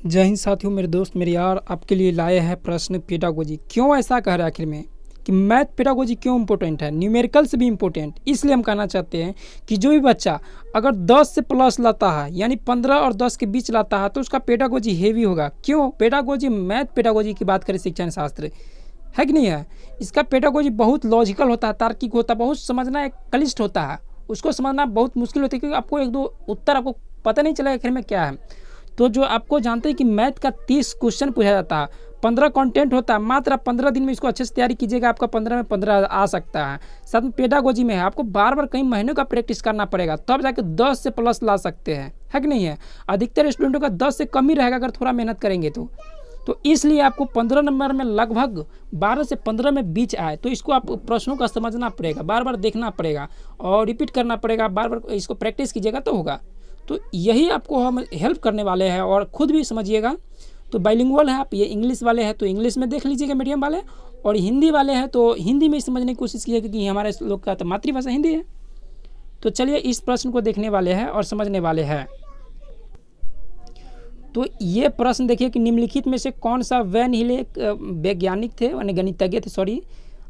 जय हिंद साथियों, मेरे दोस्त मेरे यार आपके लिए लाए हैं प्रश्न पेडागोजी। क्यों ऐसा कह रहा है आखिर में कि मैथ पेडागोजी क्यों इंपॉर्टेंट है, न्यूमेरिकल से भी इम्पोर्टेंट। इसलिए हम कहना चाहते हैं कि जो भी बच्चा अगर 10 से प्लस लाता है यानी 15 और 10 के बीच लाता है तो उसका पेडागोजी हेवी होगा। क्यों? पेडागोजी मैथ पेडागोजी की बात करें, शिक्षण शास्त्र है कि नहीं है। इसका पेडागोजी बहुत लॉजिकल होता है, तार्किक होता है, बहुत समझना एक क्लिष्ट होता है, उसको समझना बहुत मुश्किल होती है क्योंकि आपको एक दो उत्तर आपको पता नहीं चलेगा आखिर में क्या है। तो जो आपको जानते हैं कि मैथ का 30 क्वेश्चन पूछा जाता है, 15 कंटेंट होता है, मात्र आप 15 दिन में इसको अच्छे से तैयारी कीजिएगा, आपका 15 में 15 आ सकता है। साथ में पेडागोजी में है, आपको बार बार कई महीनों का प्रैक्टिस करना पड़ेगा तब जाके 10 से प्लस ला सकते हैं, है कि नहीं है। अधिकतर स्टूडेंटों का 10 से कम ही रहेगा अगर थोड़ा मेहनत करेंगे तो इसलिए आपको 15 नंबर में लगभग 12 से 15 में बीच आए तो इसको आप प्रश्नों का समझना पड़ेगा, बार बार देखना पड़ेगा और रिपीट करना पड़ेगा, बार बार इसको प्रैक्टिस कीजिएगा तो होगा। तो यही आपको हम हेल्प करने वाले हैं और ख़ुद भी समझिएगा। तो बाइलिंगुअल है आप, ये इंग्लिश वाले हैं तो इंग्लिश में देख लीजिएगा मीडियम वाले, और हिंदी वाले हैं तो हिंदी में समझने की कोशिश कीजिएगा क्योंकि हमारे लोग का तो मातृभाषा हिंदी है। तो चलिए इस प्रश्न को देखने वाले हैं और समझने वाले हैं। तो ये प्रश्न देखिए कि निम्नलिखित में से कौन सा वैन हिले वैज्ञानिक थे यानी गणितज्ञ थे,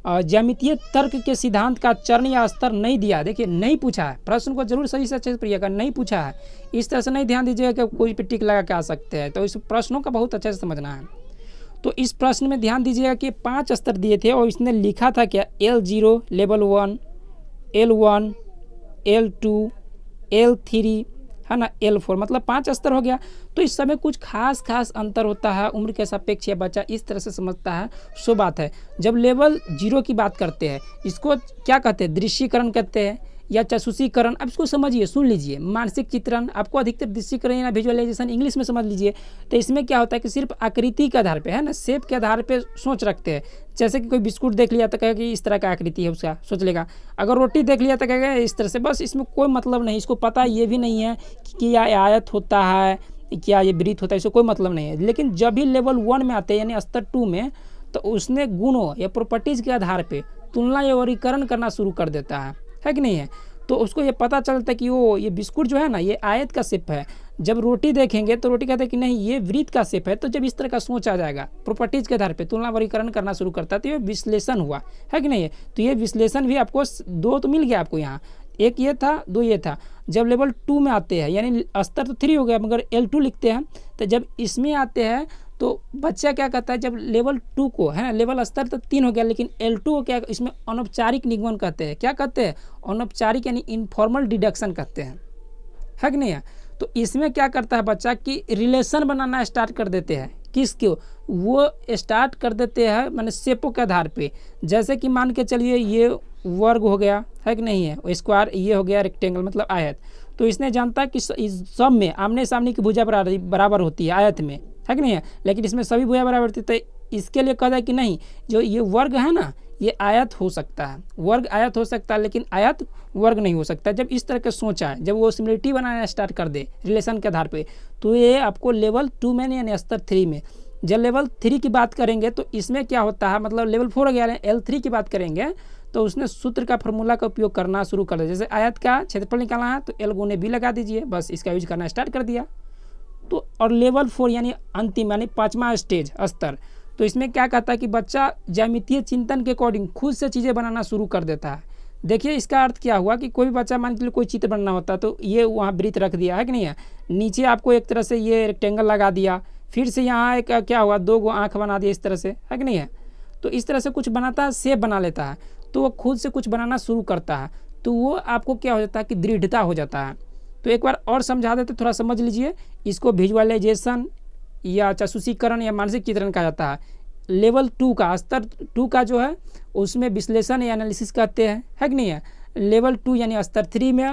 ज्यामितीय तर्क के सिद्धांत का चरण या स्तर नहीं दिया। देखिए नहीं पूछा है, प्रश्न को जरूर सही से अच्छे से पढ़िएगा, नहीं पूछा है। इस तरह से नहीं ध्यान दीजिएगा कि कोई पे टिक लगा के आ सकते हैं, तो इस प्रश्नों का बहुत अच्छे से समझना है। तो इस प्रश्न में ध्यान दीजिएगा कि 5 स्तर दिए थे और इसने लिखा था क्या, L0 level 1, L1, L2, L3 है ना, L4, मतलब 5 स्तर हो गया। तो इस समय कुछ खास अंतर होता है, उम्र के सापेक्ष या बच्चा इस तरह से समझता है, सो बात है। जब लेवल 0 की बात करते हैं इसको क्या कहते हैं, दृश्यीकरण कहते हैं या जासूसीकरण। अब इसको समझिए, सुन लीजिए। मानसिक चित्रण आपको अधिकतर दृश्यीकरण या विजुअलाइजेशन इंग्लिश में समझ लीजिए। तो इसमें क्या होता है कि सिर्फ आकृति के आधार पे है ना, शेप के आधार पे सोच रखते हैं। जैसे कि कोई बिस्कुट देख लिया तो कहेगा कि इस तरह का आकृति है, उसका सोच लेगा। अगर रोटी देख लिया तो कहेगा इस तरह से, बस इसमें कोई मतलब नहीं। इसको पता ये भी नहीं है कि यह आयत होता है, क्या ये वृत्त होता है, इसको कोई मतलब नहीं है। लेकिन जब भी लेवल 1 में आते हैं यानी स्तर 2 में, तो उसने गुणों या प्रॉपर्टीज़ के आधार पे तुलना या वर्गीकरण करना शुरू कर देता है कि नहीं है। तो उसको ये पता चलता है कि वो ये बिस्कुट जो है ना ये आयत का शेप है। जब रोटी देखेंगे तो रोटी कहते हैं कि नहीं ये वृत्त का शेप है। तो जब इस तरह का सोच आ जाएगा, प्रॉपर्टीज़ के आधार पे तुलना वर्गीकरण करना शुरू करता है, तो ये विश्लेषण हुआ, है कि नहीं है। तो ये विश्लेषण भी आपको 2 तो मिल गया आपको यहाँ, एक ये था, 2 ये था। जब लेवल 2 में आते हैं यानी स्तर तो 3 हो गया मगर L2 लिखते हैं, तो जब इसमें आते हैं तो बच्चा क्या कहता है, जब लेवल 2 को है ना, लेवल स्तर तो 3 हो गया लेकिन L2 को क्या, इसमें अनौपचारिक निगमन कहते हैं। क्या कहते हैं? अनौपचारिक यानी इनफॉर्मल डिडक्शन कहते हैं, है कि नहीं है। तो इसमें क्या करता है बच्चा कि रिलेशन बनाना स्टार्ट कर देते हैं। किसके? वो स्टार्ट कर देते हैं मैंने शेपों के आधार पे। जैसे कि मान के चलिए ये वर्ग हो गया, है कि नहीं है, स्क्वायर ये हो गया रेक्टेंगल मतलब आयत। तो इसने जानता है कि इस सब में आमने सामने की भुजा बराबर होती है आयत में, है कि नहीं है। लेकिन इसमें सभी भुजा बराबर होती है, तो इसके लिए कहता है कि नहीं जो ये वर्ग है ना ये आयत हो सकता है, वर्ग आयत हो सकता है लेकिन आयत वर्ग नहीं हो सकता। जब इस तरह का सोचा है, जब वो सिमिलरिटी बनाना स्टार्ट कर दे रिलेशन के आधार पे, तो ये आपको लेवल 2 में यानी स्तर 3 में। जब लेवल 3 की बात करेंगे तो इसमें क्या होता है, मतलब लेवल 4 हो गया, L3 की बात करेंगे तो उसने सूत्र का फॉर्मूला का उपयोग करना शुरू कर दिया। जैसे आयत का क्षेत्रफल निकालना है तो L गुने B लगा दीजिए, बस इसका यूज करना स्टार्ट कर दिया। तो और लेवल 4 यानी अंतिम यानी 5वां स्टेज स्तर, तो इसमें क्या कहता है कि बच्चा ज्यामितीय चिंतन के अकॉर्डिंग खुद से चीज़ें बनाना शुरू कर देता है। देखिए इसका अर्थ क्या हुआ कि कोई भी बच्चा मान के लिए कोई चित्र बनना होता तो ये वहाँ वृत्त रख दिया, है कि नहीं है। नीचे आपको एक तरह से ये रेक्टेंगल लगा दिया, फिर से यहाँ एक क्या हुआ 2 आँख बना दिया इस तरह से, है कि नहीं है। तो इस तरह से कुछ बनाता है, शेप बना लेता है, तो वो खुद से कुछ बनाना शुरू करता है, तो वो आपको क्या हो जाता है कि दृढ़ता हो जाता है। तो एक बार और समझा देते, थोड़ा समझ लीजिए। इसको विजुअलाइजेशन या जासूसीकरण या मानसिक चित्रण कहा जाता है। लेवल 2 का स्तर 2 का जो है उसमें विश्लेषण या एनालिसिस कहते हैं, है कि नहीं है। लेवल 2 यानी स्तर 3 में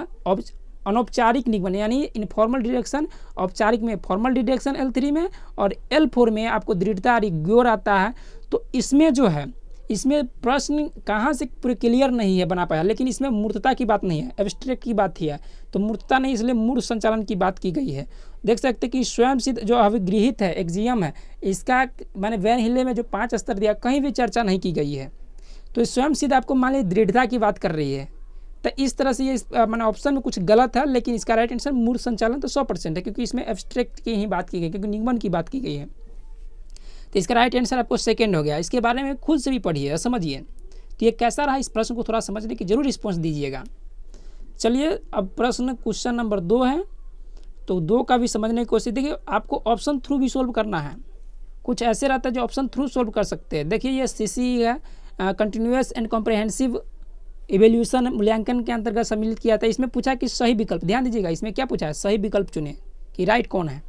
अनौपचारिक निगमन यानी इनफॉर्मल डिडक्शन, औपचारिक में फॉर्मल डिडक्शन L3 में, और L4 में आपको दृढ़ता रिग्योर आता है। तो इसमें जो है इसमें प्रश्न कहाँ से पूरे क्लियर नहीं है बना पाया, लेकिन इसमें मूर्तता की बात नहीं है, एब्स्ट्रैक्ट की बात ही है। तो मूर्तता नहीं, इसलिए मूर्त संचालन की बात की गई है। देख सकते कि स्वयं सिद्ध जो अभिगृहित है एक्जियम है, इसका मैंने वैन हिले में जो 5 स्तर दिया कहीं भी चर्चा नहीं की गई है। तो स्वयं सिद्ध आपको मान लीजिए दृढ़ता की बात कर रही है, तो इस तरह से ये मैंने ऑप्शन में कुछ गलत है, लेकिन इसका राइट आंसर मूर्त संचालन तो 100% है, क्योंकि इसमें एब्स्ट्रैक्ट की ही बात की गई, क्योंकि निगमन की बात की गई है। तो इसका राइट आंसर आपको सेकेंड हो गया। इसके बारे में खुद से भी पढ़िए, समझिए। तो ये कैसा रहा, इस प्रश्न को थोड़ा समझने की जरूर रिस्पॉन्स दीजिएगा। चलिए अब क्वेश्चन नंबर 2 है, तो 2 का भी समझने की कोशिश। देखिए आपको ऑप्शन थ्रू भी सोल्व करना है, कुछ ऐसे रहता है जो ऑप्शन थ्रू सोल्व कर सकते हैं। देखिए ये CC है, कंटिन्यूअस एंड कॉम्प्रिहेंसिव इवेल्यूशन मूल्यांकन के अंतर्गत सम्मिलित किया था। इसमें पूछा कि सही विकल्प, ध्यान दीजिएगा इसमें क्या पूछा है, सही विकल्प चुने कि राइट कौन है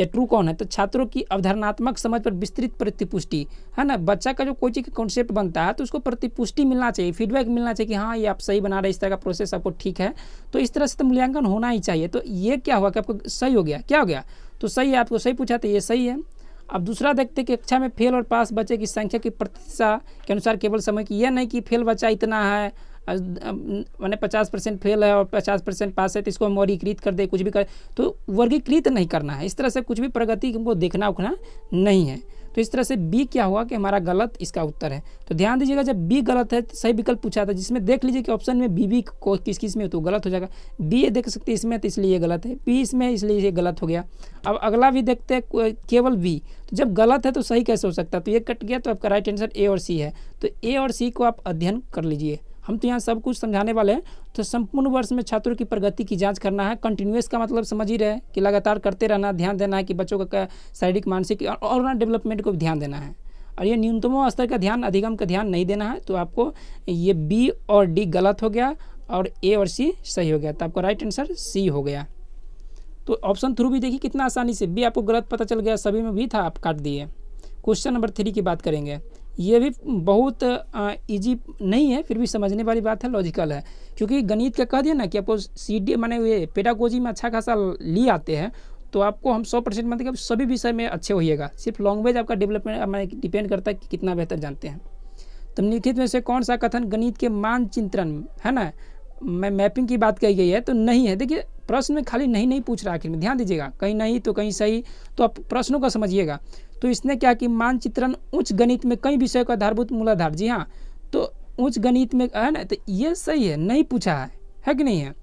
या ट्रू कौन है। तो छात्रों की अवधारणात्मक समझ पर विस्तृत प्रतिपुष्टि है ना, बच्चा का जो कोई चीज़ का कॉन्सेप्ट बनता है तो उसको प्रतिपुष्टि मिलना चाहिए, फीडबैक मिलना चाहिए कि हाँ ये आप सही बना रहे, इस तरह का प्रोसेस आपको ठीक है। तो इस तरह से तो मूल्यांकन होना ही चाहिए। तो ये क्या हुआ कि आपको सही हो गया, क्या हो गया, तो सही है, आपको सही पूछा तो ये सही है। अब दूसरा देखते हैं कि कक्षा में फेल और पास बच्चे की संख्या की प्रतिशत के अनुसार केवल समय की, यह नहीं कि फेल बच्चा इतना है, मैंने 50% फेल है और 50% पास है तो इसको हम वर्गीकृत कर दे, कुछ भी कर, तो वर्गीकृत नहीं करना है। इस तरह से कुछ भी प्रगति हमको देखना उखना नहीं है। तो इस तरह से बी क्या हुआ कि हमारा गलत इसका उत्तर है। तो ध्यान दीजिएगा जब बी गलत है तो सही विकल्प पूछा था, जिसमें देख लीजिए कि ऑप्शन में बी को किस किस में तो गलत हो जाएगा। बी ये देख सकते हैं इसमें, तो इसलिए ये गलत है, बी इसमें इसलिए ये गलत हो गया। अब अगला भी देखते हैं केवल बी, तो जब गलत है तो सही कैसे हो सकता है, तो ये कट गया। तो आपका राइट आंसर ए और सी है। तो ए और सी को आप अध्ययन कर लीजिए। हम तो यहाँ सब कुछ समझाने वाले हैं। तो संपूर्ण वर्ष में छात्रों की प्रगति की जांच करना है। कंटिन्यूअस का मतलब समझ ही रहे कि लगातार करते रहना, ध्यान देना है कि बच्चों का शारीरिक मानसिक और डेवलपमेंट को भी ध्यान देना है। और ये न्यूनतम स्तर का ध्यान, अधिगम का ध्यान नहीं देना है। तो आपको ये बी और डी गलत हो गया और ए और सी सही हो गया। तो आपका राइट आंसर सी हो गया। तो ऑप्शन थ्रू भी देखिए कितना आसानी से, बी आपको गलत पता चल गया, सभी में भी था, आप काट दिए। क्वेश्चन नंबर 3 की बात करेंगे। ये भी बहुत इजी नहीं है, फिर भी समझने वाली बात है, लॉजिकल है। क्योंकि गणित का कह दिया ना कि आपको CD माने ये पेडागोजी में अच्छा खासा ली आते हैं, तो आपको हम 100% मानते हैं कि सभी विषय में अच्छे होइएगा। सिर्फ लैंग्वेज आपका डेवलपमेंट डिपेंड करता है कि कितना बेहतर जानते हैं। तो निम्नलिखित में से कौन सा कथन गणित के मानचित्रण है ना, मैपिंग की बात कही गई है, तो नहीं है। देखिए प्रश्न में खाली नहीं पूछ रहा, आखिर में ध्यान दीजिएगा, कहीं नहीं तो कहीं सही। तो आप प्रश्नों को समझिएगा। तो इसने क्या कि मानचित्रण उच्च गणित में कई विषयों का आधारभूत मूलाधार, जी हाँ, तो उच्च गणित में है ना, तो ये सही है, नहीं पूछा है कि नहीं है।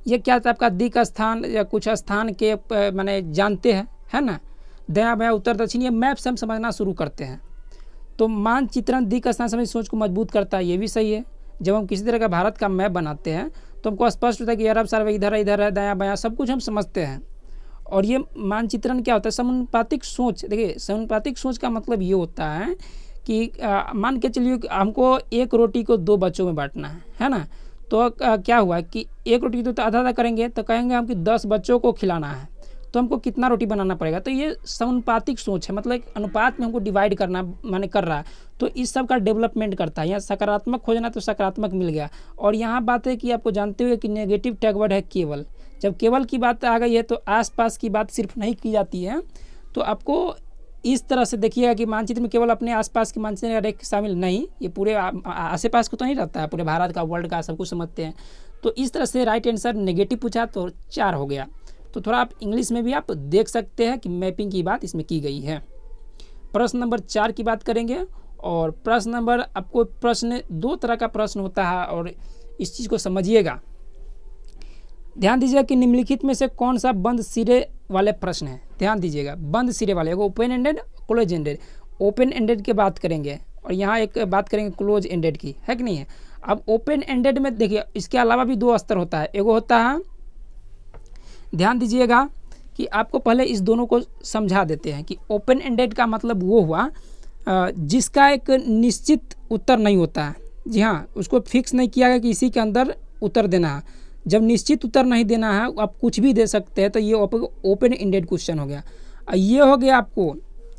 ये क्या था आपका दिक् स्थान या कुछ स्थान के माने जानते हैं, है ना, दया बायां उत्तर दक्षिण, ये मैप से हम समझना शुरू करते हैं। तो मानचित्रण दिक् स्थान समझ सोच को मजबूत करता है, ये भी सही है। जब हम किसी तरह का भारत का मैप बनाते हैं तो हमको स्पष्ट होता है कि अरब सार्वभौमिक इधर है, दायां बायां सब कुछ हम समझते हैं। और ये मानचित्रण क्या होता है, समानुपातिक सोच। देखिए समानुपातिक सोच का मतलब ये होता है कि मान के चलिए हमको एक रोटी को 2 बच्चों में बांटना है ना। तो क्या हुआ कि एक रोटी तो आधा आधा करेंगे, तो कहेंगे हम कि 10 बच्चों को खिलाना है, तो हमको कितना रोटी बनाना पड़ेगा। तो ये समानुपातिक सोच है, मतलब अनुपात में हमको डिवाइड करना माने कर रहा है। तो इस सब का डेवलपमेंट करता है। यहाँ सकारात्मक खोजना तो सकारात्मक मिल गया। और यहाँ बात है कि आपको जानते हुए कि नेगेटिव टैग वर्ड है केवल। जब केवल की बात आ गई है तो आसपास की बात सिर्फ नहीं की जाती है। तो आपको इस तरह से देखिएगा कि मानचित्र में केवल अपने आसपास की मानचित्र रेख शामिल नहीं, ये पूरे आसे पास को तो नहीं रहता है, पूरे भारत का, वर्ल्ड का, सब कुछ समझते हैं। तो इस तरह से राइट आंसर नेगेटिव पूछा तो 4 हो गया। तो थोड़ा आप इंग्लिश में भी आप देख सकते हैं कि मैपिंग की बात इसमें की गई है। प्रश्न नंबर 4 की बात करेंगे। और प्रश्न नंबर, आपको प्रश्न 2 तरह का प्रश्न होता है और इस चीज़ को समझिएगा। ध्यान दीजिएगा कि निम्नलिखित में से कौन सा बंद सिरे वाले प्रश्न है। ध्यान दीजिएगा, बंद सिरे वाले, open ended, close ended. Open ended की बात करेंगे और यहाँ एक बात करेंगे क्लोज एंडेड की, है कि नहीं है। अब ओपन एंडेड में देखिए इसके अलावा भी 2 स्तर होता है। एगो होता है, ध्यान दीजिएगा कि आपको पहले इस दोनों को समझा देते हैं कि ओपन एंडेड का मतलब वो हुआ जिसका एक निश्चित उत्तर नहीं होता है। जी हाँ, उसको फिक्स नहीं किया गया कि इसी के अंदर उत्तर देना है। जब निश्चित उत्तर नहीं देना है, आप कुछ भी दे सकते हैं, तो ये ओपन एंडेड क्वेश्चन हो गया। ये हो गया आपको,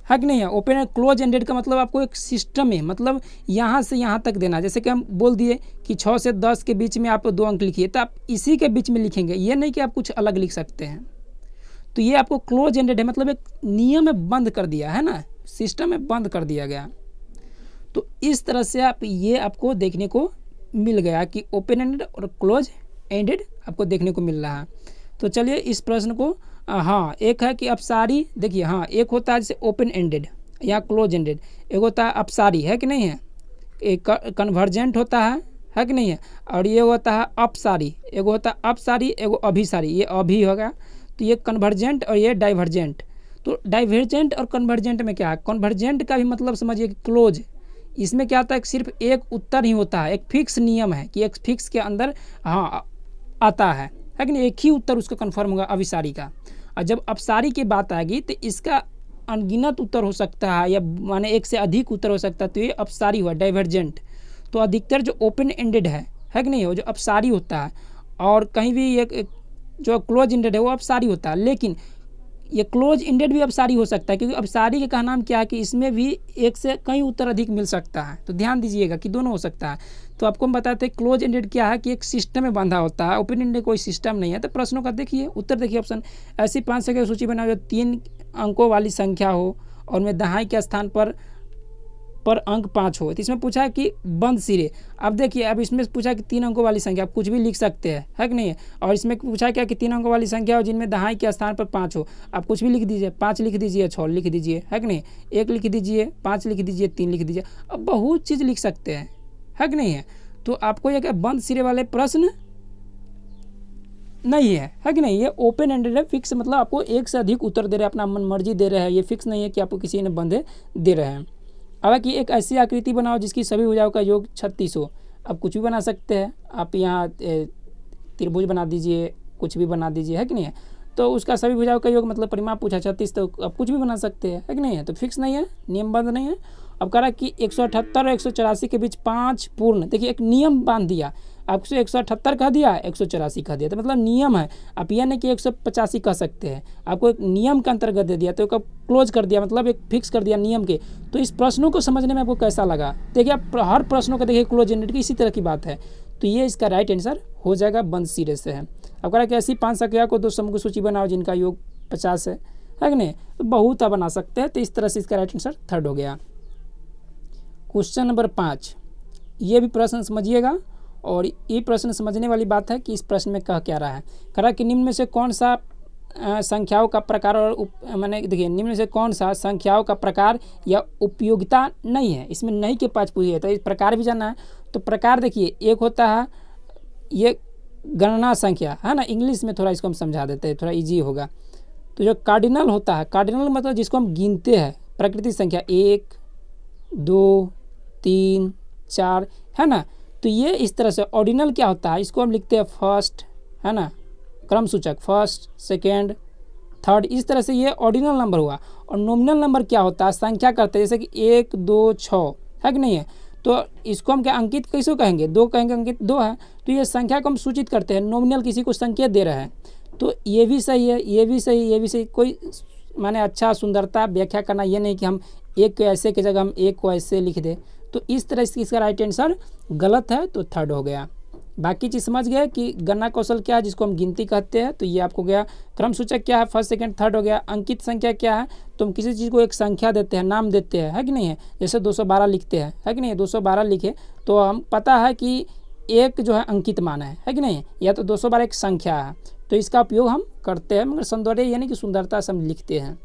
है कि नहीं है। ओपन क्लोज एंडेड का मतलब आपको एक सिस्टम है, मतलब यहाँ से यहाँ तक देना। जैसे कि हम बोल दिए कि 6 से 10 के बीच में आप 2 अंक लिखिए, तो आप इसी के बीच में लिखेंगे, ये नहीं कि आप कुछ अलग लिख सकते हैं। तो ये आपको क्लोज एंडेड है, मतलब एक नियम में बंद कर दिया है ना, सिस्टम में बंद कर दिया गया। तो इस तरह से आप ये आपको देखने को मिल गया कि ओपन एंडेड और क्लोज एंडेड आपको देखने को मिल रहा है। तो चलिए इस प्रश्न को, हाँ, एक है कि अपसारी, देखिए हाँ, एक होता है जैसे ओपन एंडेड या क्लोज एंडेड, एक होता है अपसारी, है कि नहीं है। एक कन्वर्जेंट होता है, है कि नहीं है। और ये होता है अपसारी, एगो होता है अपसारी, एगो अभिसारी, ये अभी होगा। तो ये कन्वर्जेंट और ये डाइवर्जेंट। तो डाइवर्जेंट और कन्वर्जेंट में क्या है, कन्वर्जेंट का भी मतलब समझिए कि क्लोज। इसमें क्या होता है, सिर्फ एक उत्तर ही होता है, एक फिक्स नियम है कि एक फिक्स के अंदर हाँ आता है कि नहीं, एक ही उत्तर उसका कन्फर्म होगा अभिसारी का। और जब अपसारी की बात आएगी तो इसका अनगिनत उत्तर हो सकता है, या माने एक से अधिक उत्तर हो सकता है, तो ये अपसारी हुआ डाइवर्जेंट। तो अधिकतर जो ओपन एंडेड है कि नहीं, वो जो अपसारी होता है। और कहीं भी एक जो क्लोज एंडेड है वो अपसारी होता है, लेकिन ये क्लोज एंडेड भी अपसारी हो सकता है, क्योंकि अपसारी का नाम क्या है कि इसमें भी एक से कई उत्तर अधिक मिल सकता है। तो ध्यान दीजिएगा कि दोनों हो सकता है। तो आपको हम बताते हैं क्लोज एंडेड क्या है कि एक सिस्टम में बंधा होता है, ओपन एंडेड कोई सिस्टम नहीं है। तो प्रश्नों का देखिए उत्तर, देखिए ऑप्शन, ऐसी 5 संख्या की सूची बनाओ जो 3 अंकों वाली संख्या हो और में दहाई के स्थान पर अंक 5 हो। तो इसमें पूछा है कि बंद सिरे। अब देखिए, अब इसमें पूछा कि 3 अंकों वाली संख्या, आप कुछ भी लिख सकते हैं, है कि नहीं है। और इसमें पूछा क्या कि 3 अंकों वाली संख्या हो जिनमें दहाई के स्थान पर 5 हो, आप कुछ भी लिख दीजिए, 5 लिख दीजिए, 6 लिख दीजिए, है कि नहीं, 1 लिख दीजिए, 5 लिख दीजिए, 3 लिख दीजिए। अब बहुत चीज़ लिख सकते हैं, है कि नहीं है। तो आपको यह क्या बंद सिरे वाले प्रश्न नहीं है कि नहीं, ये ओपन एंडेड है, फिक्स, मतलब आपको एक से अधिक उत्तर दे रहे हैं, अपना मन मर्जी दे रहे हैं, ये फिक्स नहीं है कि आपको किसी ने बंधे दे रहे हैं। हालांकि एक ऐसी आकृति बनाओ जिसकी सभी भुजाओं का योग 36 हो। अब कुछ भी बना सकते हैं आप, यहाँ त्रिभुज बना दीजिए, कुछ भी बना दीजिए, है कि नहीं है। तो उसका सभी भुजाओं का योग मतलब परिमाप पूछा 36, तो आप कुछ भी बना सकते हैं, है कि नहीं है। तो फिक्स नहीं है, नियमबद्ध नहीं है। अब कह रहा है कि 178 और 184 के बीच 5 पूर्ण, देखिए एक नियम बांध दिया, आपसे 178 कह दिया, 184 कह दिया, तो मतलब नियम है। आप यह नहीं कि 185 कह सकते हैं, आपको एक नियम के अंतर्गत दे दिया, तो एक क्लोज कर दिया, मतलब एक फिक्स कर दिया नियम के। तो इस प्रश्नों को समझने में आपको कैसा लगा, देखिए आप हर प्रश्नों का देखिए क्लोज एंडेड की इसी तरह की बात है। तो ये इसका राइट आंसर हो जाएगा, बंद सिरे से है। अब कह रहा है कि ऐसी 5 संख्या को 2 समूह की सूची बनाओ जिनका योग 50 है कि नहीं। तो बहुत बना सकते हैं, तो इस तरह से इसका राइट आंसर 3rd हो गया। क्वेश्चन नंबर 5, ये भी प्रश्न समझिएगा, और ये प्रश्न समझने वाली बात है कि इस प्रश्न में कह क्या रहा है। कह रहा है कि निम्न में से कौन सा संख्याओं का प्रकार और मैंने देखिए निम्न में से कौन सा संख्याओं का प्रकार या उपयोगिता नहीं है। इसमें नहीं के 5 पूछिए, तो इस प्रकार भी जानना है। तो प्रकार देखिए, एक होता है ये गणना संख्या, है ना, इंग्लिश में थोड़ा इसको हम समझा देते हैं, थोड़ा ईजी होगा। तो जो कार्डिनल होता है, कार्डिनल मतलब जिसको हम गिनते हैं, प्राकृतिक संख्या 1 2 3 4, है ना। तो ये इस तरह से। ऑर्डिनल क्या होता है, इसको हम लिखते हैं फर्स्ट, है ना, क्रम सूचक, फर्स्ट, सेकेंड, थर्ड, इस तरह से ये ऑर्डिनल नंबर हुआ। और नॉमिनल नंबर क्या होता है, संख्या करते हैं, जैसे कि 1 2 6, है कि नहीं है। तो इसको हम क्या अंकित कैसे कहेंगे, 2 कहेंगे, अंकित 2 है। तो ये संख्या को हम सूचित करते हैं, नॉमिनल किसी को संकेत दे रहे हैं। तो ये भी सही है, ये भी सही, ये भी सही। कोई माने अच्छा सुंदरता व्याख्या करना, ये नहीं कि हम एक को ऐसे की जगह हम एक को ऐसे लिख दें। तो इस तरह से इसका राइट आंसर गलत है, तो 3rd हो गया। बाकी चीज़ समझ गए कि गणना कौशल क्या है, जिसको हम गिनती कहते हैं, तो ये आपको गया। क्रम सूचक क्या है, फर्स्ट सेकंड थर्ड हो गया। अंकित संख्या क्या है, तो हम किसी चीज़ को एक संख्या देते हैं, नाम देते हैं, है कि नहीं है। जैसे 212 लिखते हैं, है कि नहीं, 212 लिखे तो हम पता है कि एक जो है अंकित मान है कि नहीं, या तो 212 एक संख्या है, तो इसका उपयोग हम करते हैं, मगर सौंदर्य यानी कि सुंदरता से हम लिखते हैं।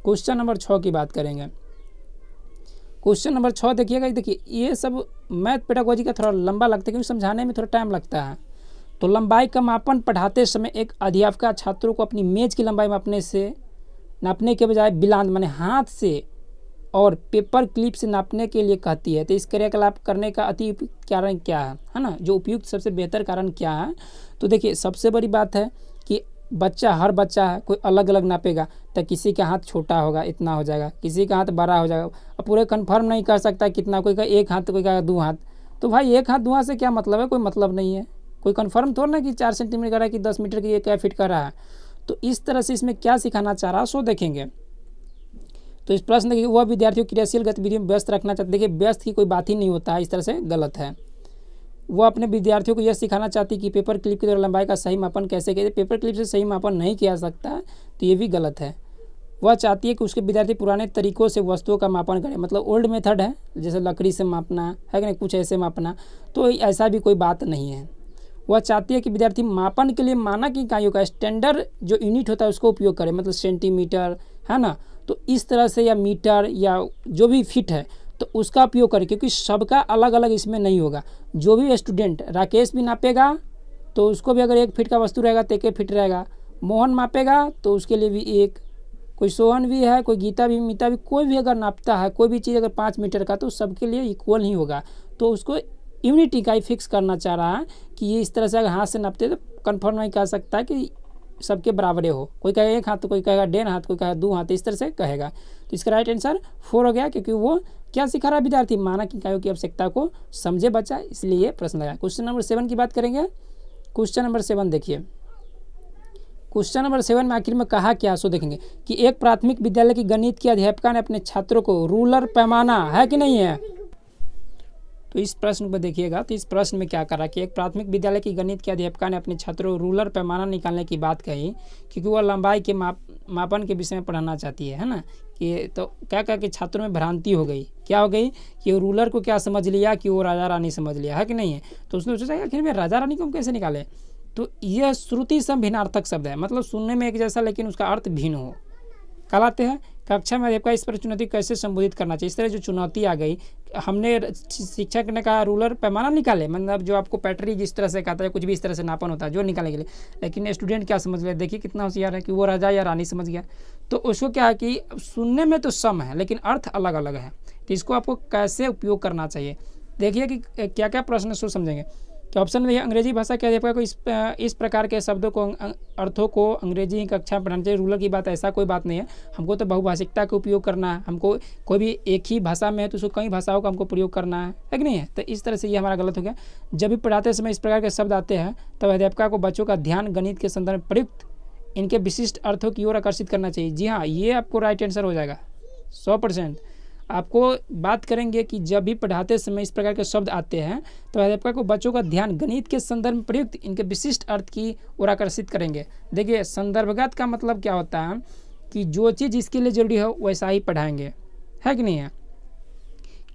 क्वेश्चन नंबर 6 की बात करेंगे। क्वेश्चन नंबर 6 देखिएगा, देखिए ये सब मैथ पेडागोजी का थोड़ा लंबा लगता है, क्योंकि समझाने में थोड़ा टाइम लगता है। तो लंबाई का मापन पढ़ाते समय एक अध्यापिका छात्रों को अपनी मेज की लंबाई नापने के बजाय बिलांद माने हाथ से और पेपर क्लिप से नापने के लिए कहती है। तो इस क्रियाकलाप करने का अति उपयुक्त कारण क्या है ना, जो उपयुक्त सबसे बेहतर कारण क्या है। तो देखिए सबसे बड़ी बात है कि हर बच्चा है, कोई अलग अलग नापेगा, तो किसी का हाथ छोटा होगा इतना हो जाएगा, किसी का हाथ बड़ा हो जाएगा। अब पूरे कंफर्म नहीं कर सकता कितना, कोई का 1 हाथ, कोई का 2 हाथ। तो भाई 1 हाथ 2 हाथ से क्या मतलब है, कोई मतलब नहीं है। कोई कंफर्म थोड़ा ना कि 4 सेंटीमीटर का रहा है कि 10 मीटर की ये क्या फिट कर रहा है। तो इस तरह से इसमें क्या सिखाना चाह रहा है सो देखेंगे। तो इस प्रश्न देखिए, वह विद्यार्थियों को क्रियाशील गतिविधियों में व्यस्त रखना चाहते। देखिए व्यस्त की कोई बात ही नहीं होता है, इस तरह से गलत है। वो अपने विद्यार्थियों को यह सिखाना चाहती कि पेपर क्लिप की द्वारा लंबाई का सही मापन कैसे किया। पेपर क्लिप से सही मापन नहीं किया सकता, तो ये भी गलत है। वह चाहती है कि उसके विद्यार्थी पुराने तरीकों से वस्तुओं का मापन करें, मतलब ओल्ड मेथड है, जैसे लकड़ी से मापना है कि नहीं, कुछ ऐसे मापना, तो ऐसा भी कोई बात नहीं है। वह चाहती है कि विद्यार्थी मापन के लिए मानक इकाइयों का स्टैंडर्ड जो यूनिट होता है उसको उपयोग करें, मतलब सेंटीमीटर, है ना। तो इस तरह से या मीटर या जो भी फिट है, तो उसका उपयोग करें, क्योंकि सबका अलग अलग इसमें नहीं होगा। जो भी स्टूडेंट, राकेश भी नापेगा तो उसको भी अगर 1 फीट का वस्तु रहेगा तो 1 फीट रहेगा, मोहन मापेगा तो उसके लिए भी 1, कोई सोहन भी है, कोई गीता भी, मीता भी, कोई भी अगर नापता है कोई भी चीज़ अगर 5 मीटर का तो सबके लिए इक्वल ही होगा। तो उसको यूनिट इकाई फिक्स करना चाह रहा है कि ये इस तरह से अगर हाथ से नापते तो कन्फर्म नहीं कह सकता कि सबके बराबरे हो, कोई कहेगा 1 हाथ तो कोई कहेगा 1.5 हाथ, कोई कहेगा 2 हाथ, इस तरह से कहेगा। तो इसका राइट आंसर 4 हो गया, क्योंकि वो क्या सिखा रहा है विद्यार्थी, मानक इकाइयों की आवश्यकता को समझे बच्चा, इसलिए ये प्रश्न लगा। क्वेश्चन नंबर 7 की बात करेंगे। क्वेश्चन नंबर 7 देखिए, क्वेश्चन नंबर 7 में आखिर में कहा क्या, सो देखेंगे कि एक प्राथमिक विद्यालय की गणित की अध्यापिका ने अपने छात्रों को रूलर पैमाना है कि नहीं है। तो इस प्रश्न को देखिएगा, तो इस प्रश्न में क्या करा कि एक प्राथमिक विद्यालय की गणित की अध्यापिका ने अपने छात्रों को रूलर पैमाना निकालने की बात कही, क्योंकि वह लंबाई के मापन के विषय में पढ़ाना चाहती है ना। कि तो क्या कहा कि छात्रों में भ्रांति हो गई, क्या हो गई कि रूलर को क्या समझ लिया कि वो राजा रानी समझ लिया है कि नहीं है। तो उसने सोचा कि आखिर में राजा रानी को हम कैसे निकालें। तो यह श्रुति सम भिन्नार्थक शब्द है, मतलब सुनने में एक जैसा लेकिन उसका अर्थ भिन्न हो, कहलाते हैं। कक्षा में अध्यापक इस पर चुनौती कैसे संबोधित करना चाहिए। इस तरह जो चुनौती आ गई, हमने शिक्षक ने कहा रूलर पैमाना निकाले, मतलब जो आपको पैटरी जिस तरह से कहता है, कुछ भी इस तरह से नापन होता है जो निकालने के लिए, लेकिन स्टूडेंट क्या समझ लिया, देखिए कितना होशियार है कि वो राजा या रानी समझ गया। तो उसको क्या है कि सुनने में तो सम है लेकिन अर्थ अलग अलग है, तो इसको आपको कैसे उपयोग करना चाहिए। देखिए कि क्या क्या प्रश्न सो समझेंगे। तो ऑप्शन में अंग्रेजी भाषा के अध्यापक को इस प्रकार के शब्दों को, अर्थों को अंग्रेजी कक्षा में पढ़ाना चाहिए। रूलर की बात, ऐसा कोई बात नहीं है, हमको तो बहुभाषिकता का उपयोग करना है। हमको कोई भी एक ही भाषा में है तो उसको कई भाषाओं का हमको प्रयोग करना है कि नहीं है। तो इस तरह से ये हमारा गलत हो गया। जब भी पढ़ाते समय इस प्रकार के शब्द आते हैं तब अध्यापिका को बच्चों का ध्यान गणित के संदर्भ में प्रयुक्त इनके विशिष्ट अर्थों की ओर आकर्षित करना चाहिए। जी हाँ, ये आपको राइट आंसर हो जाएगा 100%। आपको बात करेंगे कि जब भी पढ़ाते समय इस प्रकार के शब्द आते हैं तो अध्यापक को बच्चों का ध्यान गणित के संदर्भ में प्रयुक्त इनके विशिष्ट अर्थ की ओर आकर्षित करेंगे। देखिए संदर्भगत का मतलब क्या होता है कि जो चीज़ जिसके लिए जरूरी हो वैसा ही पढ़ाएंगे, है कि नहीं है।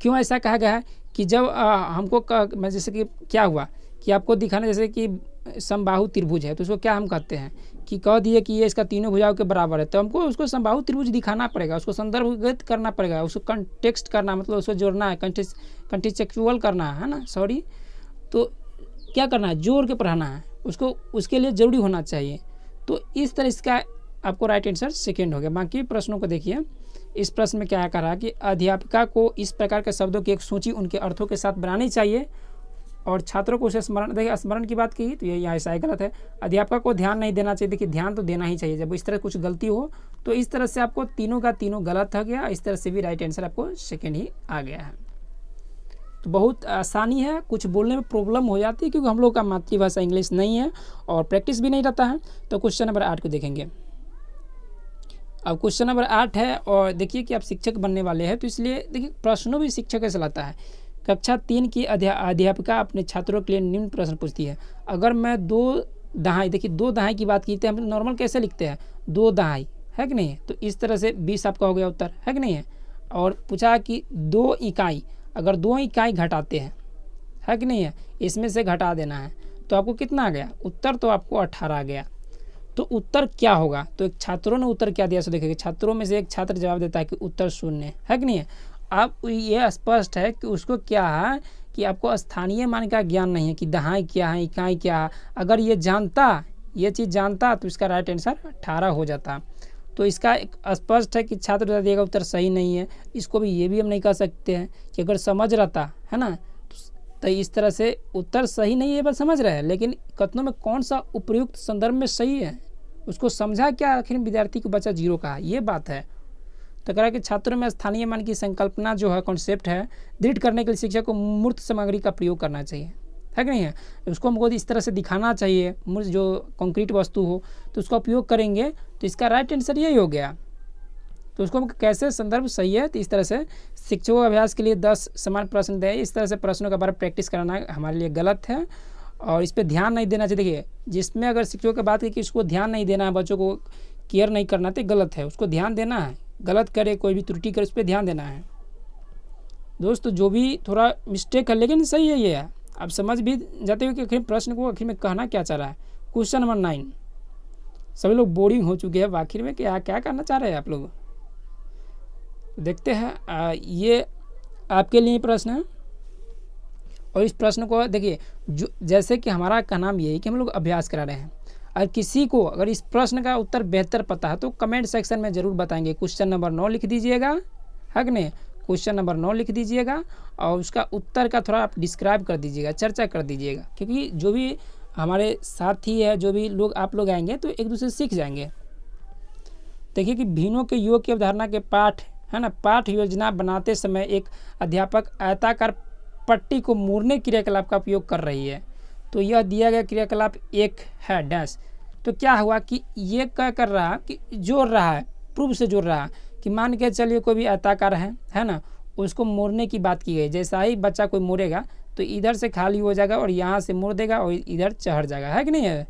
क्यों ऐसा कहा गया है कि जब हमको जैसे कि क्या हुआ कि आपको दिखाना, जैसे कि समबाहु त्रिभुज है तो उसको क्या हम कहते हैं कि कह दिए कि ये इसका तीनों भुजाओं के बराबर है, तो हमको उसको समबाहु त्रिभुज दिखाना पड़ेगा, उसको संदर्भगत करना पड़ेगा, उसको कंटेक्स्ट करना, मतलब उसको जोड़ना है, कंटेक्चुअल करना है ना, सॉरी। तो क्या करना है, जोड़ के पढ़ाना है उसको, उसके लिए ज़रूरी होना चाहिए। तो इस तरह इसका आपको राइट आंसर सेकेंड हो गया। बाकी प्रश्नों को देखिए। इस प्रश्न में क्या करा कि अध्यापिका को इस प्रकार के शब्दों की एक सूची उनके अर्थों के साथ बनानी चाहिए और छात्रों को उसे स्मरण, देखिए स्मरण की बात की तो ये यहाँ ऐसा गलत है। अध्यापक को ध्यान नहीं देना चाहिए, देखिए ध्यान तो देना ही चाहिए। जब इस तरह कुछ गलती हो तो इस तरह से आपको तीनों का तीनों गलत हो गया, इस तरह से भी राइट आंसर आपको सेकेंड ही आ गया है। तो बहुत आसानी है, कुछ बोलने में प्रॉब्लम हो जाती है क्योंकि हम लोग का मातृभाषा इंग्लिश नहीं है और प्रैक्टिस भी नहीं रहता है। तो क्वेश्चन नंबर 8 को देखेंगे। अब क्वेश्चन नंबर 8 है और देखिए कि आप शिक्षक बनने वाले हैं तो इसलिए देखिए प्रश्नों भी शिक्षक से लाता है। कक्षा 3 की अध्यापिका अपने छात्रों के लिए निम्न प्रश्न पूछती है। अगर मैं 2 दहाई, देखिए 2 दहाई की बात की तो हम नॉर्मल कैसे लिखते हैं 2 दहाई, है कि नहीं है। तो इस तरह से 20 आपका हो गया उत्तर, है कि नहीं है। और पूछा कि 2 इकाई, अगर 2 इकाई घटाते हैं, है कि नहीं है, इसमें से घटा देना है तो आपको कितना आ गया उत्तर, तो आपको 18 आ गया। तो उत्तर क्या होगा, तो एक छात्रों ने उत्तर क्या दिया सो देखिए। छात्रों में से एक छात्र जवाब देता है कि उत्तर 0 है कि नहीं है। अब ये स्पष्ट है कि उसको क्या है कि आपको स्थानीय मान का ज्ञान नहीं है कि दहाई क्या है, इकाई क्या है। अगर ये जानता, ये चीज़ जानता तो इसका राइट आंसर 18 हो जाता। तो इसका एक स्पष्ट है कि छात्र दिएगा उत्तर सही नहीं है। इसको भी ये भी हम नहीं कह सकते हैं कि अगर समझ रहता है ना तो इस तरह से उत्तर सही नहीं है, बस समझ रहे हैं, लेकिन कथनों में कौन सा उपयुक्त संदर्भ में सही है उसको समझा क्या, आखिर विद्यार्थी को बचा 0 कहा, ये बात है। तो कह रहा है कि छात्रों में स्थानीय मान की संकल्पना जो है, कॉन्सेप्ट है, दृढ़ करने के लिए शिक्षक को मूर्त सामग्री का प्रयोग करना चाहिए, है कि नहीं है। उसको हमको इस तरह से दिखाना चाहिए, मूर्त जो कंक्रीट वस्तु हो तो उसका उपयोग करेंगे। तो इसका राइट आंसर यही हो गया। तो उसको हम कैसे संदर्भ सही है, तो इस तरह से शिक्षकों अभ्यास के लिए 10 समान प्रश्न दें, इस तरह से प्रश्नों का बारे में प्रैक्टिस कराना हमारे लिए गलत है और इस पर ध्यान नहीं देना चाहिए। देखिए जिसमें अगर शिक्षकों की बात की कि उसको ध्यान नहीं देना है, बच्चों को केयर नहीं करना तो गलत है, उसको ध्यान देना है। गलत करे, कोई भी त्रुटि करे, उस पर ध्यान देना है। दोस्तों जो भी थोड़ा मिस्टेक है लेकिन सही है, ये है आप समझ भी जाते हो कि आखिर प्रश्न को आखिर में कहना क्या चाह रहा है। क्वेश्चन नंबर 9, सभी लोग बोरिंग हो चुके हैं, आखिर में क्या क्या करना चाह रहे हैं आप लोग, देखते हैं। ये आपके लिए प्रश्न है। और इस प्रश्न को देखिए, जो जैसे कि हमारा का नाम ये है कि हम लोग अभ्यास करा रहे हैं, और किसी को अगर इस प्रश्न का उत्तर बेहतर पता है तो कमेंट सेक्शन में ज़रूर बताएंगे। क्वेश्चन नंबर 9 लिख दीजिएगा, है कि नहीं, क्वेश्चन नंबर 9 लिख दीजिएगा और उसका उत्तर का थोड़ा आप डिस्क्राइब कर दीजिएगा, चर्चा कर दीजिएगा, क्योंकि जो भी हमारे साथी है, जो भी लोग आप लोग आएंगे तो एक दूसरे से सीख जाएंगे। देखिए कि भीनों के योग की अवधारणा के पाठ है ना, पाठ योजना बनाते समय एक अध्यापक आयताकार पट्टी को मोड़ने क्रियाकलाप का उपयोग कर रही है। तो यह दिया गया क्रियाकलाप एक है डैश। तो क्या हुआ कि ये क्या कर रहा है कि जोड़ रहा है, पूर्व से जोड़ रहा है कि मान के चलिए कोई भी आयताकार है ना, उसको मोड़ने की बात की गई। जैसा ही बच्चा कोई मोड़ेगा तो इधर से खाली हो जाएगा और यहाँ से मोड़ देगा और इधर चढ़ जाएगा, है कि नहीं है।